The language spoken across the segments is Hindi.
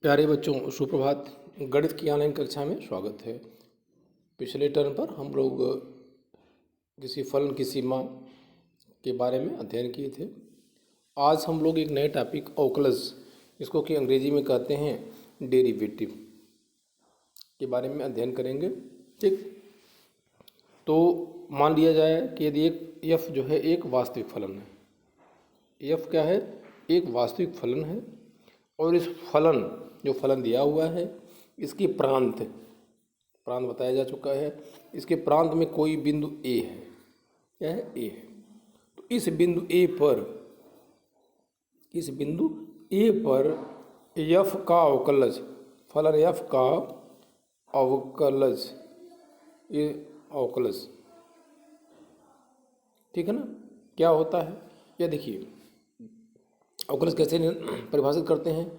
प्यारे बच्चों, सुप्रभात। गणित की ऑनलाइन कक्षा में स्वागत है। पिछले टर्म पर हम लोग किसी फलन की सीमा के बारे में अध्ययन किए थे। आज हम लोग एक नए टॉपिक अवकलज, इसको कि अंग्रेजी में कहते हैं डेरिवेटिव, के बारे में अध्ययन करेंगे। ठीक, तो मान लिया जाए कि यदि एक एफ जो है एक वास्तविक फलन है। एफ क्या है? एक वास्तविक फलन है। और इस फलन, जो फलन दिया हुआ है, इसकी प्रांत बताया जा चुका है। इसके प्रांत में कोई बिंदु ए है। क्या है? ए है। तो इस बिंदु ए पर एफ का अवकलज, फलन एफ का अवकलज, ये अवकलज, ठीक है ना, क्या होता है? यह देखिए, अवकलज कैसे परिभाषित करते हैं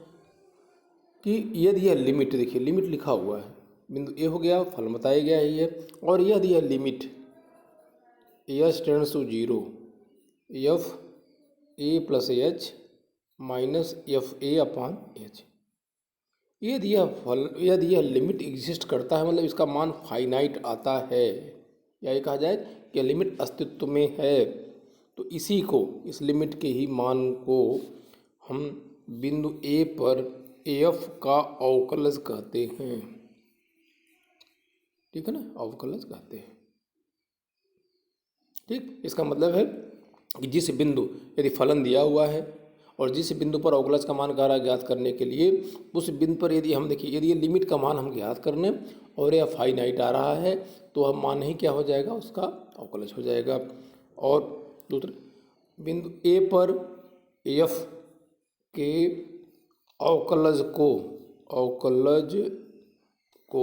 कि यदि यह लिमिट, देखिए लिमिट लिखा हुआ है, बिंदु ए हो गया, फल बताया गया है ये, और यदि यह limit H tends to 0 f a plus H minus f a upon h, यदि यह लिमिट एग्जिस्ट करता है, मतलब इसका मान फाइनाइट आता है, या ये कहा जाए कि लिमिट अस्तित्व में है, तो इसी को, इस लिमिट के ही मान को हम बिंदु ए पर एफ का अवकलज कहते हैं। ठीक है ना, अवकलज कहते हैं। ठीक, इसका मतलब है कि जिस बिंदु, यदि फलन दिया हुआ है और जिस बिंदु पर अवकलज का मान ज्ञात करने के लिए, उस बिंदु पर यदि हम देखिए, यदि ये लिमिट का मान हम ज्ञात करने और यह फाइनाइट आ रहा है, तो हम मान ही क्या हो जाएगा, उसका अवकलज हो जाएगा। और दूसरे बिंदु ए पर एफ के अवकलज को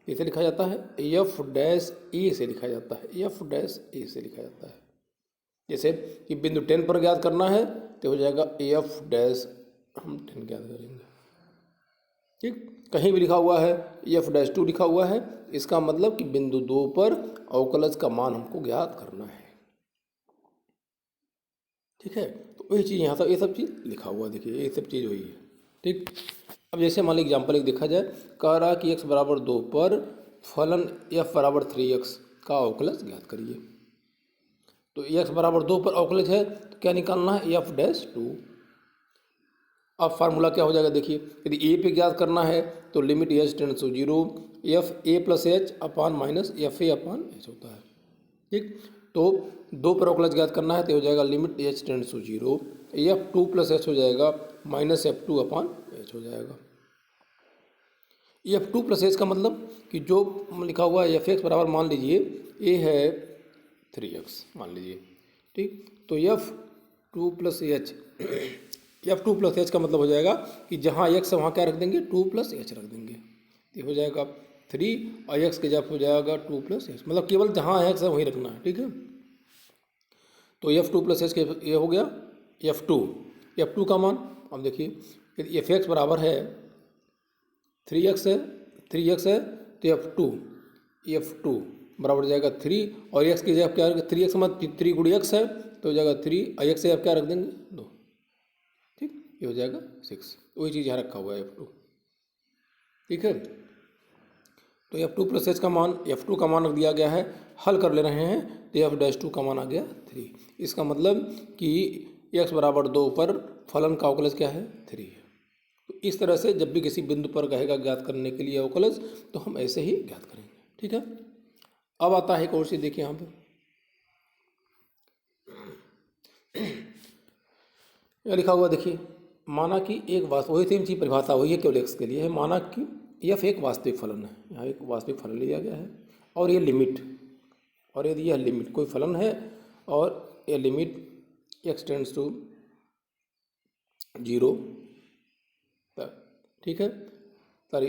इसे लिखा जाता है एफ डैश ए से लिखा जाता है, एफ डैश ए से लिखा जाता है। जैसे कि बिंदु 10 पर ज्ञात करना है तो हो जाएगा एफ डैश, हम 10 ज्ञात करेंगे। ठीक, कहीं भी लिखा हुआ है एफ डैश 2 लिखा हुआ है, इसका मतलब कि बिंदु 2 पर अवकलज का मान हमको ज्ञात करना है। ठीक है, तो वही चीज़ यहाँ सब, ये सब चीज़ लिखा हुआ, देखिए ये सब चीज़ वही है। ठीक, अब जैसे मान लीजिए एग्जाम्पल एक देखा जाए, कह रहा है कि x बराबर 2 पर फलन f बराबर 3x का अवकलज ज्ञात करिए। तो x बराबर 2 पर अवकलज है, तो क्या निकालना है? f dash 2। अब फार्मूला क्या हो जाएगा? देखिए, यदि a पे ज्ञात करना है तो limit h tends to 0 f a plus h upon minus f a upon h होता है। ठीक, तो 2 पर अवकलज ज्ञात करना है तो हो जाएगा limit h tends to 0 f 2 plus h हो जाएगा माइनस एफ 2 अपान एच हो जाएगा। एफ 2 प्लस एच का मतलब कि जो लिखा हुआ है एफ एक्स बराबर, मान लीजिए ए है 3x मान लीजिए। ठीक, तो F 2 plus H, F 2 plus H का मतलब हो जाएगा कि जहाँ x है वहाँ क्या रख देंगे? 2 प्लस एच रख देंगे, तो हो जाएगा 3 और x के जब हो जाएगा 2 प्लस एच, मतलब केवल जहाँ x है वहीं रखना है। ठीक है, तो एफ 2 प्लस एच के ये हो गया एफ 2 का मान। अब देखिए, यदि एफ एक्स बराबर है 3x है तो एफ टू बराबर हो जाएगा 3, और x की जगह क्या रखेंगे? 3x मतलब 3 गुड़ी x है तो हो जाएगा 3, और x से आप क्या रख देंगे? 2। ठीक, ये हो जाएगा 6। वही चीज़ यहाँ रखा हुआ है f2। ठीक है, तो f2 प्लस एच का मान, f2 का मान रख दिया गया है, हल कर ले रहे हैं तो f डैश 2 का मान आ गया 3। इसका मतलब कि x बराबर 2 पर फलन का अवकलज क्या है? 3 है। तो इस तरह से जब भी किसी बिंदु पर कहेगा ज्ञात करने के लिए अवकलज, तो हम ऐसे ही ज्ञात करेंगे। ठीक है, अब आता है एक और चीज, देखिए यहाँ पे यह लिखा हुआ, देखिए, माना कि एक वही सेम चीज परिभाषा वही है, केवल x के लिए है। माना कि यह एक वास्तविक फलन है, यहाँ एक वास्तविक फलन लिया गया है, और ये लिमिट, और यदि यह लिमिट कोई फलन है और यह लिमिट x टेंड्स टू 0, ठीक है, सॉरी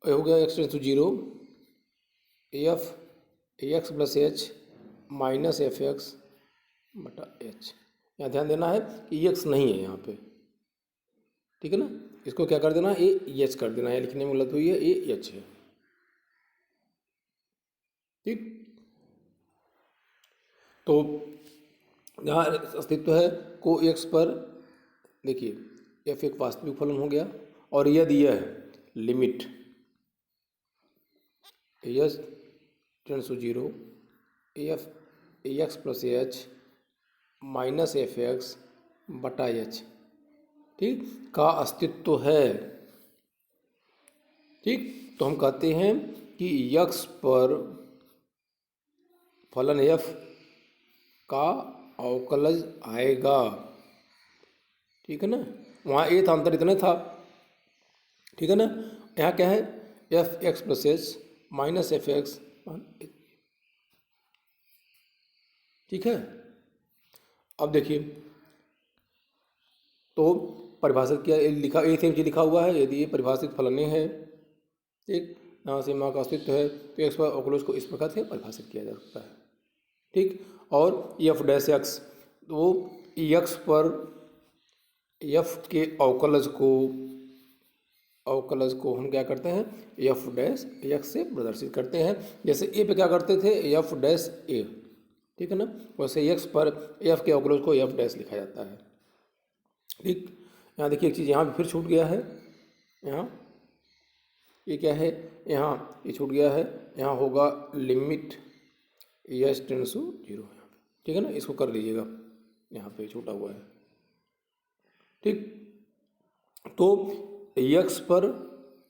हो गया x tends to 0 F x plus H minus F x बटा एच। यहाँ ध्यान देना है कि एक्स नहीं है यहाँ पे, ठीक है ना, इसको क्या कर देना है? ए एच कर देना है, लिखने में गलत हुई है, ए एच है। ठीक, तो यहाँ अस्तित्व है को एक्स पर, देखिए एफ एक वास्तविक फलन हो गया और यदि यह limit H tends to 0 F x plus H minus F x बटा एच, ठीक, का अस्तित्व है, ठीक, तो हम कहते हैं कि यक्स पर फलन एफ का अवकलज आएगा, ठीक है ना। वहाँ ए था, अंतर इतना था, ठीक है ना। यहाँ क्या है, F x plus H minus F x, ठीक है। अब देखिए, तो परिभाषित किया लिखा ए सेम चीज लिखा हुआ है, यदि ये परिभाषित फलन है, ठीक, यहाँ से माँ का अस्तित्व है, तो एक्स पर अवकलज को इस प्रकार से परिभाषित किया जा सकता है, ठीक। और एफ डैश एक्स, तो एक्स पर एफ के अवकलज को हम क्या करते हैं, एफ डैश एक्स से प्रदर्शित करते हैं। जैसे ए पे क्या करते थे, एफ डैश ए, ठीक है ना, वैसे एक्स पर एफ के अवकलज को एफ डैश लिखा जाता है, ठीक। यहाँ देखिए एक चीज़ यहाँ भी फिर छूट गया है, यहाँ ये क्या है, यहाँ ये छूट गया है, यहाँ होगा लिमिट एच टेंड्स टू 0, ठीक है ना, इसको कर लीजिएगा, यहाँ पे छूटा हुआ है, ठीक। तो एक्स पर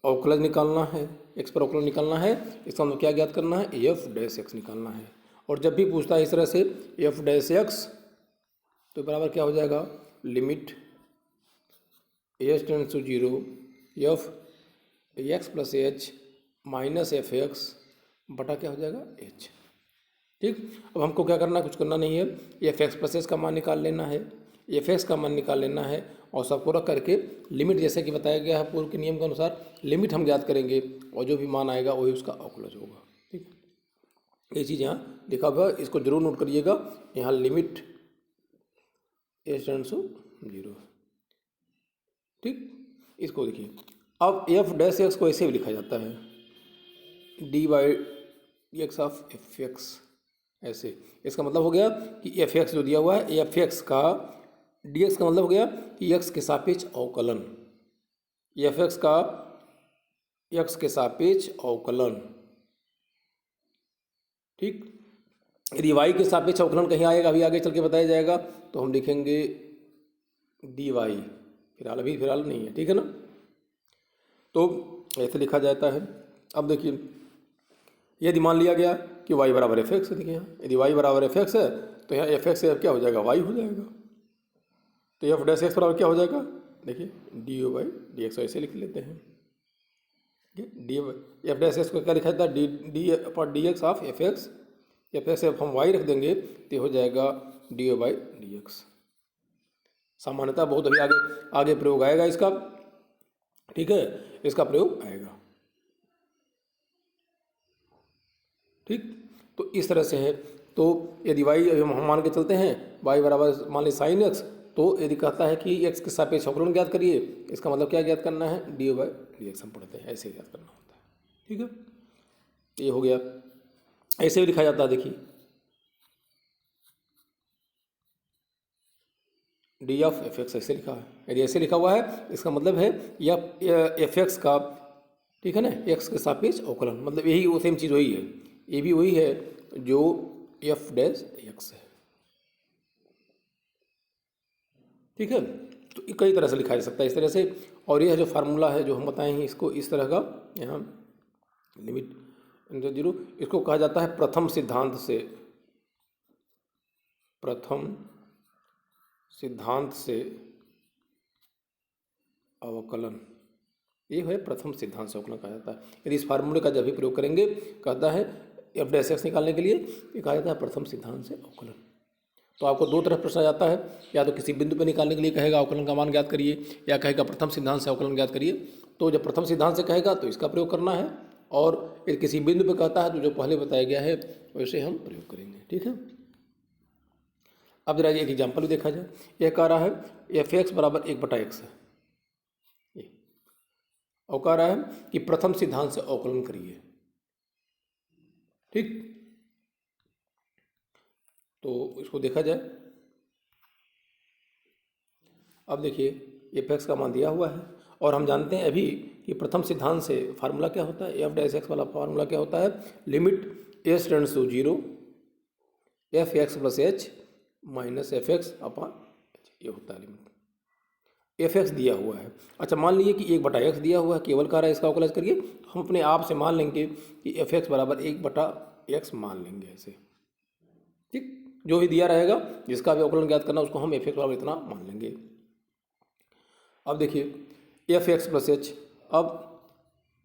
अवकलज निकालना है, एक्स पर अवकलज निकालना है, इसका मतलब क्या ज्ञात करना है, एफ डैश एक्स निकालना है। और जब भी पूछता है इस तरह से एफ डैश एक्स, तो बराबर क्या हो जाएगा, limit H tends to 0 F x plus H minus F x बटा क्या हो जाएगा एच, ठीक। अब हमको क्या करना है, कुछ करना नहीं है, एफ एक्स प्लस एच का मान निकाल लेना है, एफ एक्स का मान निकाल लेना है, और सबको रख करके लिमिट जैसे कि बताया गया है पूर्व के नियम के अनुसार लिमिट हम ज्ञात करेंगे, और जो भी मान आएगा वही उसका अवकलज होगा, ठीक। ये चीज़ यहाँ लिखा हुआ है, इसको जरूर नोट करिएगा, यहाँ लिमिट एच टेंड्स टू 0, ठीक। इसको देखिए, अब एफ डैश एक्स को ऐसे भी लिखा जाता है, D by D x of F x, ऐसे। इसका मतलब हो गया कि एफ एक्स जो दिया हुआ है, एफ एक्स का डी एक्स का मतलब हो गया कि एक्स के सापेक्ष अवकलन, एफ एक्स का एक्स के सापेक्ष अवकलन, ठीक। यदि वाई के सापेक्ष अवकलन कहीं आएगा, अभी आगे चल के बताया जाएगा, तो हम लिखेंगे डी वाई, फिलहाल नहीं है, ठीक है ना। तो ऐसे लिखा जाता है। अब देखिए, यदि मान लिया गया कि y बराबर एफ एक्स है, देखिए यहाँ यदि y बराबर एफ एक्स है, तो यहाँ एफ एक्स से क्या हो जाएगा, y हो जाएगा, तो एफ डैश एक्स बराबर क्या हो जाएगा, देखिए d o by D x, ऐसे लिख लेते हैं, डी एफ डैश एक्स को क्या लिखा जाता है, d d upon d x of F x, f x हम वाई रख देंगे तो हो जाएगा d o by D x. सामान्यतः बहुत अभी आगे प्रयोग आएगा इसका, ठीक है, इसका प्रयोग आएगा, ठीक। तो इस तरह से है। तो यदि वाई हम मान के चलते हैं, वाई बराबर मान ली साइन एक्स, तो यदि कहता है कि एक्स के सापेक्ष अवकलन ज्ञात करिए, इसका मतलब क्या ज्ञात करना है, डी बाई डी एक्स हम पढ़ते हैं, ऐसे ज्ञात करना होता है, ठीक है। ये हो गया, ऐसे भी लिखा जाता है, देखिए डी ऑफ एफ एक्स ऐसे लिखा है, यदि ऐसे लिखा हुआ है इसका मतलब है या एफ एक्स का, ठीक है ना, एक्स के सापेक्ष अवकलन, मतलब यही वो सेम चीज़ वही है, ये भी वही है जो एफ डैश एक्स है, ठीक है। तो कई तरह से लिखा जा सकता है इस तरह से, और यह जो फार्मूला है जो हम बताए हैं इसको इस तरह का, यहाँ लिमिट जीरो, इसको कहा जाता है प्रथम सिद्धांत से, प्रथम सिद्धांत से अवकलन, ये है प्रथम सिद्धांत से अवकलन कहा जाता है। यदि इस फार्मूले का जब भी प्रयोग करेंगे, कहता है एफ डैश एक्स निकालने के लिए, ये कहा जाता है प्रथम सिद्धांत से अवकलन। तो आपको दो तरफ प्रश्न आ जाता है, या तो किसी बिंदु पर निकालने के लिए कहेगा अवकलन का मान ज्ञात करिए, या कहेगा प्रथम सिद्धांत से अवकलन ज्ञात करिए। तो जब प्रथम सिद्धांत से कहेगा तो इसका प्रयोग करना है, और यदि किसी बिंदु पर कहता है तो जो पहले बताया गया है वैसे हम प्रयोग करेंगे, ठीक है। अब जरा एक एग्जाम्पल भी देखा जाए, यह कह रहा है एफ एक्स बराबर 1/x है, और कह रहा है कि प्रथम सिद्धांत से अवकलन करिए, ठीक। तो इसको देखा जाए, अब देखिए एफ एक्स का मान दिया हुआ है और हम जानते हैं अभी कि प्रथम सिद्धांत से फार्मूला क्या होता है, एफ डैश एक्स वाला फार्मूला क्या होता है, limit H tends to zero f x plus H minus F x upon ये होता है लिमिट। एफ एक्स दिया हुआ है, अच्छा मान लीजिए कि 1/x दिया हुआ है, केवल कह रहा है इसका अवकलन करिए, हम अपने आप से मान लेंगे कि एफ एक्स बराबर 1/x मान लेंगे ऐसे, ठीक, जो भी दिया रहेगा जिसका भी अवकलन ज्ञात करना उसको हम एफ एक्स बराबर इतना मान लेंगे। अब देखिए एफ एक्स प्लस एच, अब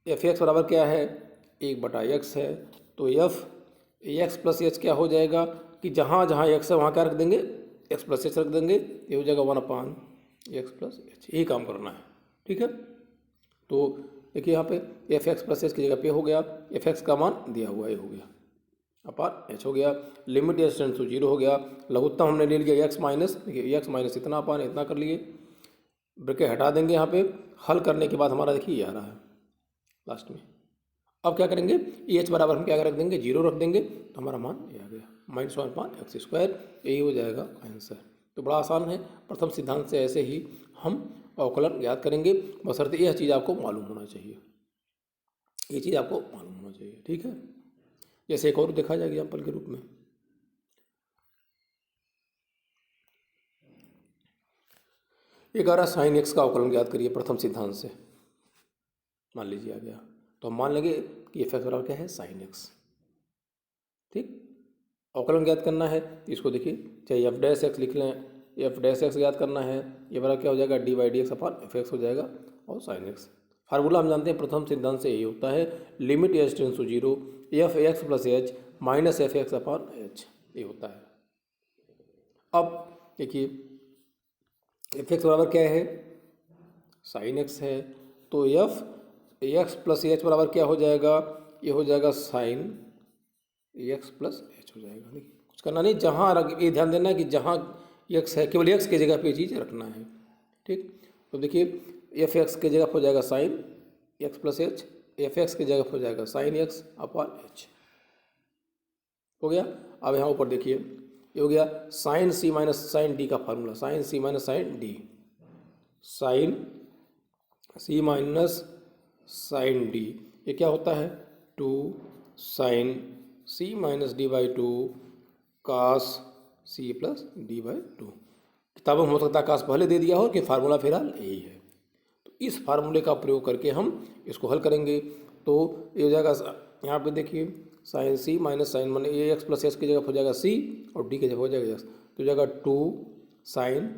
एफ एक्स बराबर क्या है 1/x है, तो एफ एक्स प्लस एच क्या हो जाएगा कि जहाँ जहाँ एक्स है वहाँ क्या रख देंगे, एक्स प्लस एच रख देंगे, ये हो जाएगा 1/x प्लस एच, यही काम करना है, ठीक है। तो देखिए यहाँ पे एफ एक्स प्लस एच की जगह पे हो गया, एफ एक्स का मान दिया हुआ ये हो गया अपान एच हो गया, limit H tends to zero हो गया, लघुत्तम हमने ले लिया एक्स माइनस, देखिए एक्स माइनस इतना अपान इतना कर लिए, ब्रैकेट हटा देंगे यहाँ पे, हल करने के बाद हमारा देखिए ये आ रहा है लास्ट में। अब क्या करेंगे, एच बराबर हम क्या रख देंगे, जीरो रख देंगे, तो हमारा मान ये आ गया -1/x², यही हो जाएगा आंसर। तो बड़ा आसान है, प्रथम सिद्धांत से ऐसे ही हम अवकलन ज्ञात करेंगे, बशर्ते यह चीज़ आपको मालूम होना चाहिए, ये चीज़ आपको मालूम होना चाहिए, ठीक है। जैसे एक और देखा जाए एग्जाम्पल के रूप में, ये कह रहा साइन एक्स का अवकलन ज्ञात करिए प्रथम सिद्धांत से, मान लीजिए आ गया, तो हम मान लेंगे कि एफ एक्स बराबर क्या है साइन एक्स, ठीक। अवकलन ज्ञात करना है, इसको देखिए चाहे एफ डैश एक्स लिख लें, एफ डैश एक्स ज्ञात करना है, ये बराबर क्या हो जाएगा dy/dx अपान एफ एक्स हो जाएगा और साइन एक्स। फार्मूला हम जानते हैं प्रथम सिद्धांत से यही होता है, limit H tends to zero f x plus H minus F x upon h, ये होता है। अब देखिए एफ एक्स बराबर क्या है साइन एक्स है, तो एफ एक्स प्लस एच बराबर क्या हो जाएगा, ये हो जाएगा साइन एक्स प्लस एच हो जाएगा। देखिए कुछ करना नहीं, जहाँ ये ध्यान देना है कि जहाँ एक्स है केवल एक्स की जगह पे चीज़ रखना है, ठीक। तो देखिए एफ एक्स की जगह हो जाएगा sine x plus H, F x की जगह हो जाएगा साइन एक्स अपॉन एच, हो गया। अब यहाँ ऊपर देखिए ये हो गया साइन सी माइनस साइन डी का फार्मूला, साइन सी माइनस साइन डी, साइन सी माइनस साइन डी, ये क्या होता है 2 साइन सी माइनस d/2 कास सी प्लस d/2। किताबों में हो सकता है कास पहले दे दिया हो कि फार्मूला फिलहाल यही है, तो इस फार्मूले का प्रयोग करके हम इसको हल करेंगे। तो ये हो जाएगा यहाँ पे देखिए साइन सी माइनस साइन माने ए एक्स प्लस एस की जगह हो जाएगा सी और डी की जगह हो जाएगा एक्स, तो हो जाएगा 2 साइन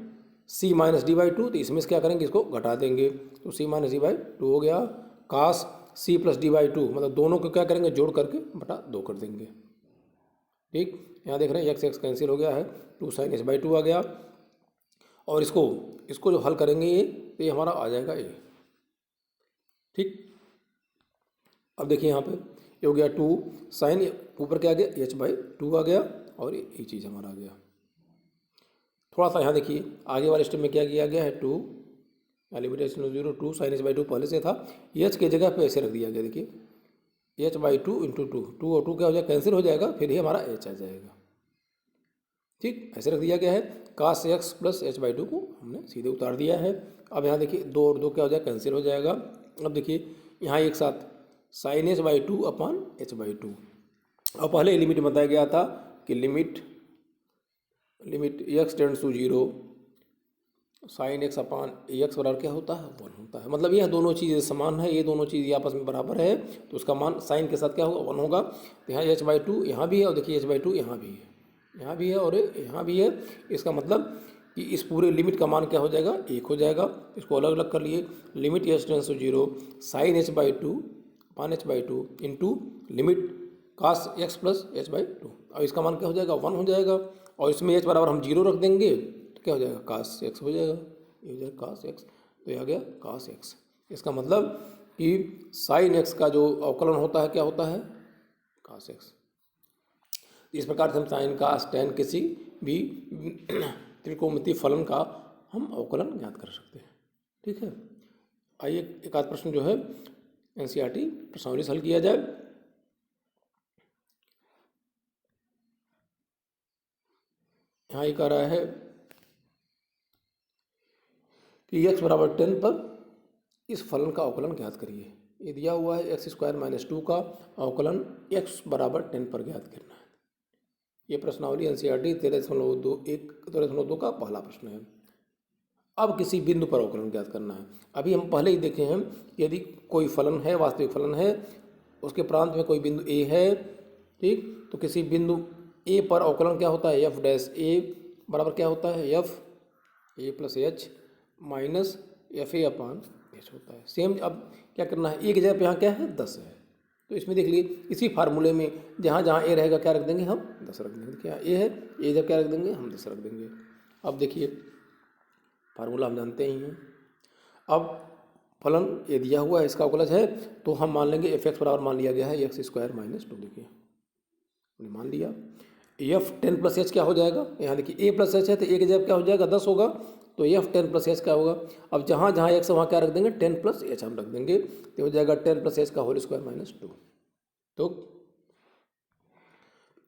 सी माइनस d/2, तो इसमें से क्या करेंगे इसको घटा देंगे, तो सी माइनस d/2 हो गया, कास सी प्लस d/2 मतलब दोनों को क्या करेंगे जोड़ करके बटा 2 कर देंगे, ठीक। यहाँ देख रहे हैं एक्स एक्स कैंसिल हो गया है, 2 साइन s/2 आ गया, और इसको जो हल करेंगे ये तो ये हमारा आ जाएगा ये, ठीक। अब देखिए यहाँ पे ये हो गया 2 साइन, ऊपर क्या आ गया h/2 आ गया, और ये चीज़ हमारा आ गया। थोड़ा सा यहाँ देखिए आगे वाले स्टेप में क्या किया गया है 2 लिमिटेशन 0 2 साइन h/2 पहले से था, एच के जगह पे ऐसे रख दिया गया, देखिए h/2 इंटू 2 और 2 क्या हो जाएगा कैंसिल हो जाएगा, फिर ही हमारा h आ जाएगा, ठीक, ऐसे रख दिया गया है। कास एक्स प्लस h/2 को हमने सीधे उतार दिया है। अब यहाँ देखिए 2 और 2 क्या हो जाएगा कैंसिल हो जाएगा। अब देखिए यहाँ एक साथ साइन h/2 अपान h/2, और पहले लिमिट बताया गया था कि limit x tends to zero sine x upon x बराबर क्या होता है 1 होता है, मतलब यह दोनों चीज़ें समान है, ये दोनों चीज़ आपस में बराबर है, तो उसका मान साइन के साथ क्या होगा 1 होगा। तो यहाँ h/2 यहाँ भी है, और देखिए h/2 यहाँ भी है, यहाँ भी है और यहाँ भी है, इसका मतलब कि इस पूरे लिमिट का मान क्या हो जाएगा 1 हो जाएगा। इसको अलग अलग कर लिए, limit H tends to zero sine h/2 upon h/2 into limit cos x plus h/2, और इसका मान क्या हो जाएगा 1 हो जाएगा, और इसमें h बराबर हम 0 रख देंगे तो क्या हो जाएगा कास एक्स हो जाएगा, ये हो जाएगा कास एक्स, तो ये आ गया कास एक्स। इसका मतलब कि साइन एक्स का जो अवकलन होता है क्या होता है कास एक्स। इस प्रकार से हम साइन का टैन किसी भी त्रिकोणमितीय फलन का हम अवकलन ज्ञात कर सकते हैं, ठीक है। आइए एक आध प्रश्न जो है एनसीईआरटी प्रश्नावली से हल किया जाए। यहाँ ये कह रहा है कि x बराबर 10 पर इस फलन का अवकलन ज्ञात करिए। ये दिया हुआ है एक्स स्क्वायर माइनस 2 का अवकलन x बराबर 10 पर ज्ञात करना है। ये प्रश्नावली एनसीईआरटी 13.2 का पहला प्रश्न है। अब किसी बिंदु पर अवकलन ज्ञात करना है। अभी हम पहले ही देखे हैं, यदि कोई फलन है, वास्तविक फलन है, उसके प्रांत में कोई बिंदु a है, ठीक, तो किसी बिंदु a पर अवकलन क्या होता है, एफ डैश ए बराबर क्या होता है, F a plus H minus f a upon h होता है। सेम अब क्या करना है, ए की जगह पे यहाँ क्या है 10 है, तो इसमें देख लिए इसी फार्मूले में जहाँ जहाँ ए रहेगा क्या रख देंगे हम 10 रख देंगे। क्या ए है, ए जब क्या रख देंगे हम 10 रख देंगे। अब देखिए फार्मूला हम जानते ही हैं। अब फलन ये दिया हुआ है, इसका अवकलज है, तो हम मान लेंगे एफ एक्स बराबर मान लिया गया है एक्स स्क्वायर माइनस 2। देखिए हमने मान लिया एफ 10 प्लस एच क्या हो जाएगा, यहाँ देखिए ए प्लस एच है तो ए की जगह क्या हो जाएगा 10 होगा, तो एफ 10 प्लस एच क्या होगा। अब जहाँ जहाँ एक्स वहाँ क्या रख देंगे 10 प्लस एच हम रख देंगे, तो हो जाएगा 10 प्लस एच का होल स्क्वायर माइनस 2। तो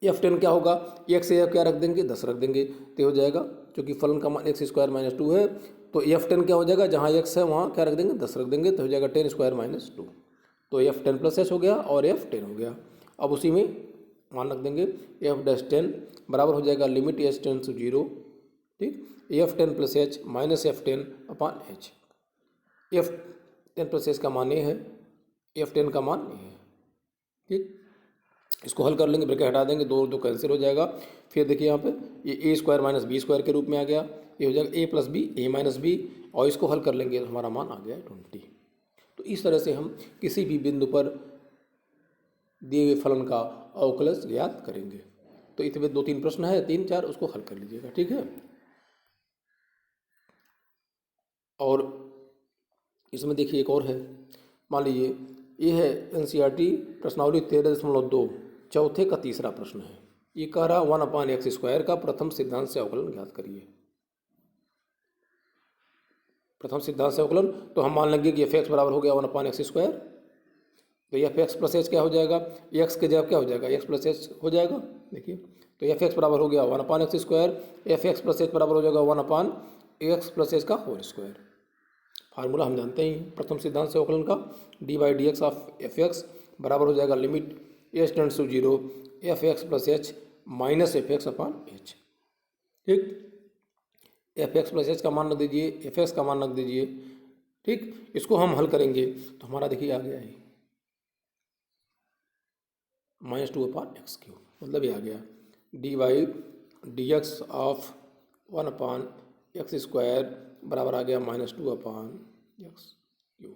एफ 10 क्या होगा, एक्स से क्या रख देंगे 10 रख देंगे, तो हो जाएगा क्योंकि फलन का मान एक्स स्क्वायर माइनस 2 है, तो एफ 10 क्या हो जाएगा, जहाँ एक्स है वहाँ क्या रख देंगे 10 रख देंगे, तो हो जाएगा 10 स्क्वायर माइनस 2। तो एफ 10 प्लस एच हो गया और एफ 10 हो गया। अब उसी में मान रख देंगे एफ डैश 10 बराबर हो जाएगा लिमिट एच टेंड्स टू 0, ठीक, F 10 plus H minus F 10 अपान एच। एफ 10 प्लस एच का मान ए है, एफ 10 का मान ए है, ठीक। इसको हल कर लेंगे, ब्रैकेट हटा देंगे, दो दो कैंसिल हो जाएगा। फिर देखिए यहाँ पे ये ए स्क्वायर माइनस बी स्क्वायर के रूप में आ गया, ये हो जाएगा ए प्लस बी ए माइनस बी, और इसको हल कर लेंगे तो हमारा मान आ गया 20। तो इस तरह से हम किसी भी बिंदु पर दिए गए फलन का अवकलज ज्ञात करेंगे। तो इसमें 2-3 प्रश्न है, 3-4, उसको हल कर लीजिएगा, ठीक है। और इसमें देखिए एक और है, मान लीजिए ये है एनसीईआरटी प्रश्नावली 13.2 चौथे का तीसरा प्रश्न है। ये कह रहा 1 अपान एक्स स्क्वायर का प्रथम सिद्धांत से अवकलन ज्ञात करिए। प्रथम सिद्धांत से अवकलन, तो हम मान लेंगे कि एफ एक्स बराबर हो गया 1 अपान एक्स स्क्वायर, तो एफ एक्स प्लस एच क्या हो जाएगा, एक्स के जगह क्या हो जाएगा एक्स प्लस एच हो जाएगा। देखिए तो एफ एक्स बराबर हो गया 1 upon X square, F x plus H बराबर हो जाएगा 1 अपान एक्स प्लस एच का होल स्क्वायर। फार्मूला हम जानते ही प्रथम सिद्धांत से अवकलन का, D by D x of F X बराबर हो जाएगा limit H tends to 0 F x plus H minus F x upon H, ठीक। एफ एक्स प्लस एच का मान रख दीजिए, एफ एक्स का मान रख दीजिए, ठीक। इसको हम हल करेंगे तो हमारा देखिए आ गया है -2 अपान एक्स क्यू, मतलब ये आ गया D by D x of 1 upon X square बराबर आ गया -2 अपान एक्स क्यू,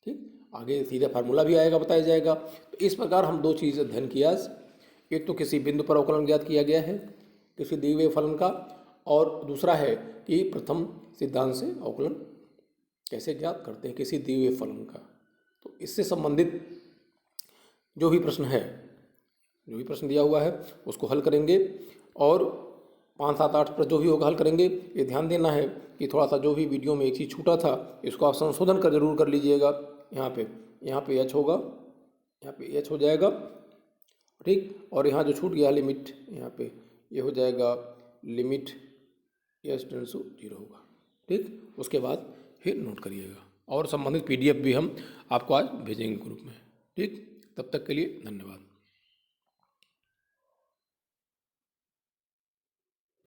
ठीक। आगे सीधा फार्मूला भी आएगा, बताया जाएगा। तो इस प्रकार हम 2 चीज़ अध्ययन किया। एक तो किसी बिंदु पर अवकलन ज्ञात किया गया है किसी दिए हुए फलन का, और दूसरा है कि प्रथम सिद्धांत से अवकलन कैसे ज्ञात करते हैं किसी दिए हुए फलन का। तो इससे संबंधित जो भी प्रश्न है, जो भी प्रश्न दिया हुआ है उसको हल करेंगे, और 5, 7, 8 पर जो भी होगा हल करेंगे। ये ध्यान देना है कि थोड़ा सा जो भी वीडियो में एक चीज़ छूटा था इसको आप संशोधन कर जरूर कर लीजिएगा। यहाँ पे एच होगा, यहाँ पे एच हो जाएगा, ठीक। और यहाँ जो छूट गया लिमिट, यहाँ पे ये हो जाएगा लिमिट एच टेंड्स टू 0 होगा, ठीक। उसके बाद फिर नोट करिएगा, और संबंधित PDF भी हम आपको आज भेजेंगे ग्रुप में, ठीक। तब तक के लिए धन्यवाद।